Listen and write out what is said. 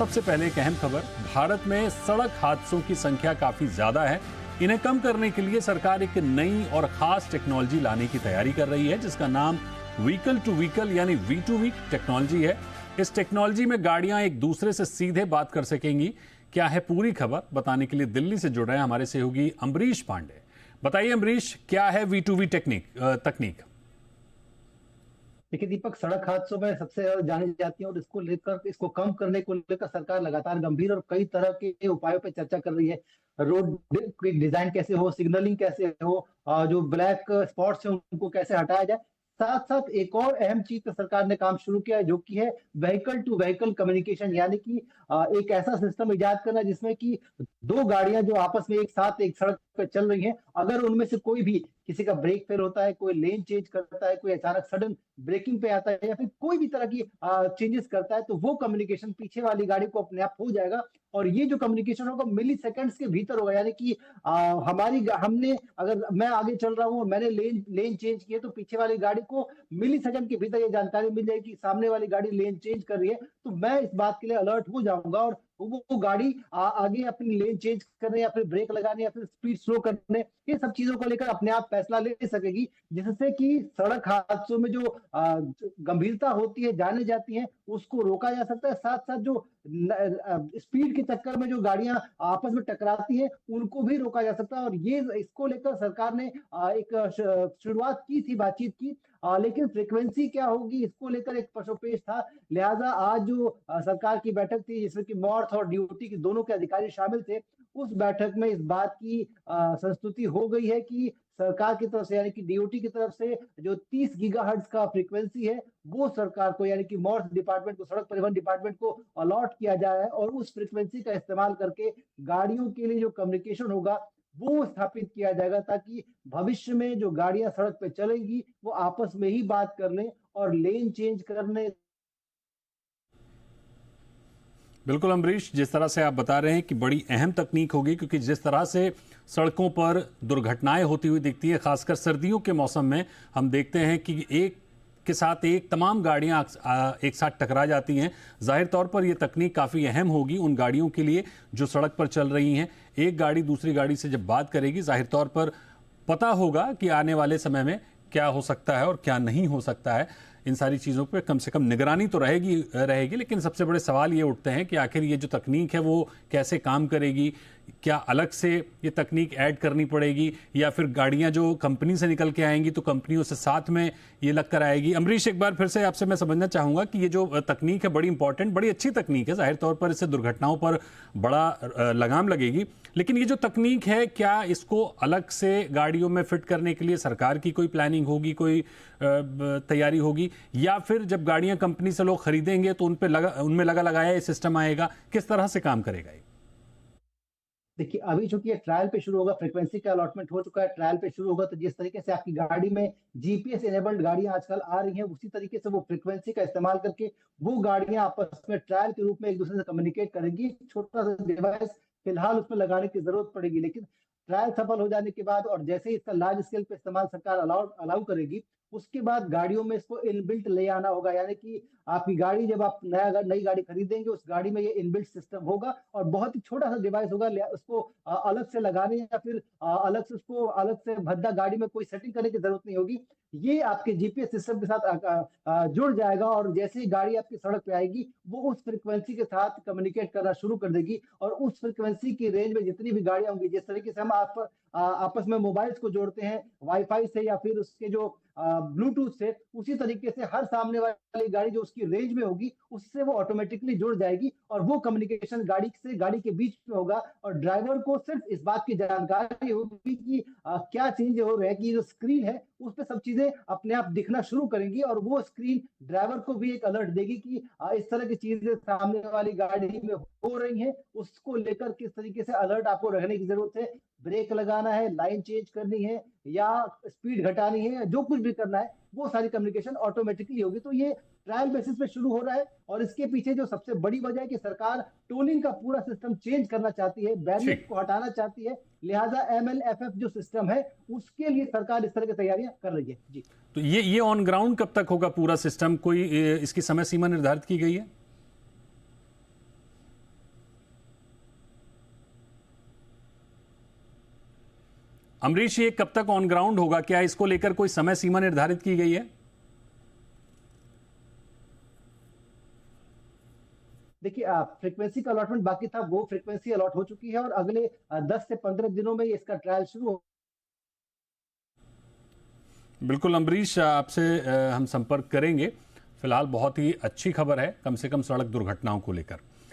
सबसे पहले एक अहम खबर। भारत में सड़क हादसों की संख्या काफी ज्यादा है। इन्हें कम करने के लिए सरकार एक नई और खास टेक्नोलॉजी लाने की तैयारी कर रही है, जिसका नाम व्हीकल टू व्हीकल यानी V2V टेक्नोलॉजी है। इस टेक्नोलॉजी में गाड़ियां एक दूसरे से सीधे बात कर सकेंगी। क्या है पूरी खबर, बताने के लिए दिल्ली से जुड़ रहे हैं हमारे सहयोगी अम्बरीश पांडे। बताइए अम्बरीश, क्या है V2V तकनीक? देखिए दीपक, सड़क हादसों में सबसे ज्यादा जानी जाती है और इसको कम करने को लेकर सरकार लगातार गंभीर और कई तरह के उपायों पर चर्चा कर रही है। रोड डिजाइन कैसे हो, सिग्नलिंग कैसे हो, जो ब्लैक स्पॉट्स हैं उनको कैसे हटाया जाए। साथ साथ एक और अहम चीज पर सरकार ने काम शुरू किया है, जो कि है व्हीकल टू व्हीकल कम्युनिकेशन, यानी कि एक ऐसा सिस्टम इजाद करना जिसमें कि दो गाड़ियां जो आपस में एक साथ एक सड़क पर चल रही हैं, अगर उनमें से कोई भी, किसी का ब्रेक फेल होता है, कोई लेन चेंज करता है, कोई अचानक सडन ब्रेकिंग पे आता है या फिर कोई भी तरह की चेंजेस करता है, तो वो कम्युनिकेशन पीछे वाली गाड़ी को अपने आप हो जाएगा। और ये जो कम्युनिकेशन होगा मिली सेकंड्स के भीतर होगा, यानी कि हमने, अगर मैं आगे चल रहा हूँ और मैंने लेन चेंज किया, तो पीछे वाली गाड़ी को मिली सेकंड के भीतर ये जानकारी मिल जाएगी कि सामने वाली गाड़ी लेन चेंज कर रही है। तो मैं इस बात के लिए अलर्ट हो जाऊंगा और वो गाड़ी आगे अपनी लेन चेंज करने या फिर ब्रेक लगाने या फिर स्पीड स्लो करने, ये सब चीजों को लेकर अपने आप फैसला ले सकेगी, जिससे कि सड़क हादसों में जो गंभीरता होती है, जाने जाती है, उसको रोका जा सकता है। साथ साथ जो स्पीड के चक्कर में जो गाड़ियां आपस में टकराती हैं, उनको भी रोका जा सकता है। और ये इसको लेकर सरकार ने एक शुरुआत की थी, बातचीत की, लेकिन फ्रीक्वेंसी क्या होगी इसको लेकर एक पशोपेश था। लिहाजा आज जो सरकार की बैठक थी, जिसमें कि मॉर्थ और ड्यूटी के दोनों के अधिकारी शामिल थे, उस बैठक में इस बात की संस्तुति हो गई है कि सरकार की तरफ से, यानी कि डीओटी की तरफ से, जो 30 गीगाहर्ट्ज का फ्रीक्वेंसी है, वो सरकार को, यानी कि मॉर्थ डिपार्टमेंट को, सड़क परिवहन डिपार्टमेंट को अलॉट किया जाए और उस फ्रीक्वेंसी का इस्तेमाल करके गाड़ियों के लिए जो कम्युनिकेशन होगा वो स्थापित किया जाएगा, ताकि भविष्य में जो गाड़ियां सड़क पे चलेंगी वो आपस में ही बात कर लें और लेन चेंज करने। बिल्कुल अम्बरीश, जिस तरह से आप बता रहे हैं कि बड़ी अहम तकनीक होगी, क्योंकि जिस तरह से सड़कों पर दुर्घटनाएं होती हुई दिखती है, खासकर सर्दियों के मौसम में हम देखते हैं कि एक के साथ एक तमाम गाड़ियां एक साथ टकरा जाती हैं। जाहिर तौर पर यह तकनीक काफ़ी अहम होगी उन गाड़ियों के लिए जो सड़क पर चल रही हैं। एक गाड़ी दूसरी गाड़ी से जब बात करेगी, जाहिर तौर पर पता होगा कि आने वाले समय में क्या हो सकता है और क्या नहीं हो सकता है। इन सारी चीज़ों पे कम से कम निगरानी तो रहेगी, लेकिन सबसे बड़े सवाल ये उठते हैं कि आखिर ये जो तकनीक है वो कैसे काम करेगी। क्या अलग से ये तकनीक ऐड करनी पड़ेगी या फिर गाड़ियां जो कंपनी से निकल के आएंगी तो कंपनियों से साथ में ये लग कर आएगी? अम्बरीश, एक बार फिर से आपसे मैं समझना चाहूँगा कि ये जो तकनीक है बड़ी इंपॉर्टेंट, बड़ी अच्छी तकनीक है। जाहिर तौर पर इससे दुर्घटनाओं पर बड़ा लगाम लगेगी, लेकिन ये जो तकनीक है, क्या इसको अलग से गाड़ियों में फिट करने के लिए सरकार की कोई प्लानिंग होगी, कोई तैयारी होगी, या फिर जब गाड़ियां कंपनी से लोग खरीदेंगे तो उनमें लगा लगाया ये सिस्टम आएगा? किस तरह से काम करेगा ये? देखिए अभी चूंकि ये ट्रायल पे शुरू होगा, फ्रीक्वेंसी का अलॉटमेंट हो चुका है, ट्रायल पे शुरू होगा, तो जिस तरीके से आपकी गाड़ी में जीपीएस इनेबल्ड गाड़ियां आजकल आ रही हैं, उसी तरीके से वो फ्रीक्वेंसी का इस्तेमाल करके वो गाड़ियां आपस में ट्रायल के रूप में एक दूसरे से कम्युनिकेट करेंगी। छोटा सा डिवाइस फिलहाल उसमें लगाने की जरूरत पड़ेगी, लेकिन ट्रायल सफल हो जाने के बाद और जैसे ही इसका लार्ज स्केल पे इस्तेमाल सरकार अलाउ करेगी, उसके बाद गाड़ियों में इसको इनबिल्ट ले आना होगा। यानी कि आपकी गाड़ी, जब आप नई गाड़ी खरीदेंगे, उस गाड़ी में ये इनबिल्ट सिस्टम होगा और बहुत ही छोटा सा डिवाइस होगा। उसको अलग से लगाने या फिर अलग से भद्दा गाड़ी में कोई सेटिंग करने की जरूरत नहीं होगी। ये आपके जीपीएस सिस्टम के साथ जुड़ जाएगा और जैसे ही गाड़ी आपकी सड़क पे आएगी, वो उस फ्रिक्वेंसी के साथ कम्युनिकेट करना शुरू कर देगी और उस फ्रिक्वेंसी की रेंज में जितनी भी गाड़ियां होंगी, जिस तरीके से हम आपस में मोबाइल्स को जोड़ते हैं वाईफाई से या फिर उसके जो ब्लूटूथ से, उसी तरीके से हर सामने वाली गाड़ी जो उसकी रेंज में होगी, उससे वो ऑटोमेटिकली जुड़ जाएगी और वो कम्युनिकेशन गाड़ी से गाड़ी के बीच में होगा और ड्राइवर को सिर्फ इस बात की जानकारी होगी कि क्या चेंज हो रहा है, कि जो स्क्रीन है उस पर सब चीजें अपने आप दिखना शुरू करेंगी और वो स्क्रीन ड्राइवर को भी एक अलर्ट देगी कि इस तरह की चीजें सामने वाली गाड़ी में हो रही हैं। उसको लेकर किस तरीके से अलर्ट आपको रहने की जरूरत है, ब्रेक लगाना है, लाइन चेंज करनी है या स्पीड घटानी है या जो कुछ भी करना है, वो सारी कम्युनिकेशन ऑटोमेटिकली होगी। तो ये ट्रायल बेसिस पे शुरू हो रहा है और इसके पीछे जो सबसे बड़ी वजह है कि सरकार टोलिंग का पूरा सिस्टम चेंज करना चाहती है, बैरियर को हटाना चाहती है। लिहाजा MLFF जो सिस्टम है, उसके लिए सरकार इस तरह की तैयारियां कर रही है। जी, तो ये ऑन ग्राउंड कब तक होगा पूरा सिस्टम? कोई इसकी समय सीमा निर्धारित की गई है? अमरीश, ये कब तक ऑन ग्राउंड होगा? क्या इसको लेकर कोई समय सीमा निर्धारित की गई है? देखिए, फ्रीक्वेंसी का अलॉटमेंट बाकी था, वो फ्रीक्वेंसी अलॉट हो चुकी है और अगले 10 से 15 दिनों में इसका ट्रायल शुरू हो। बिल्कुल अमरीश, आपसे हम संपर्क करेंगे। फिलहाल बहुत ही अच्छी खबर है, कम से कम सड़क दुर्घटनाओं को लेकर।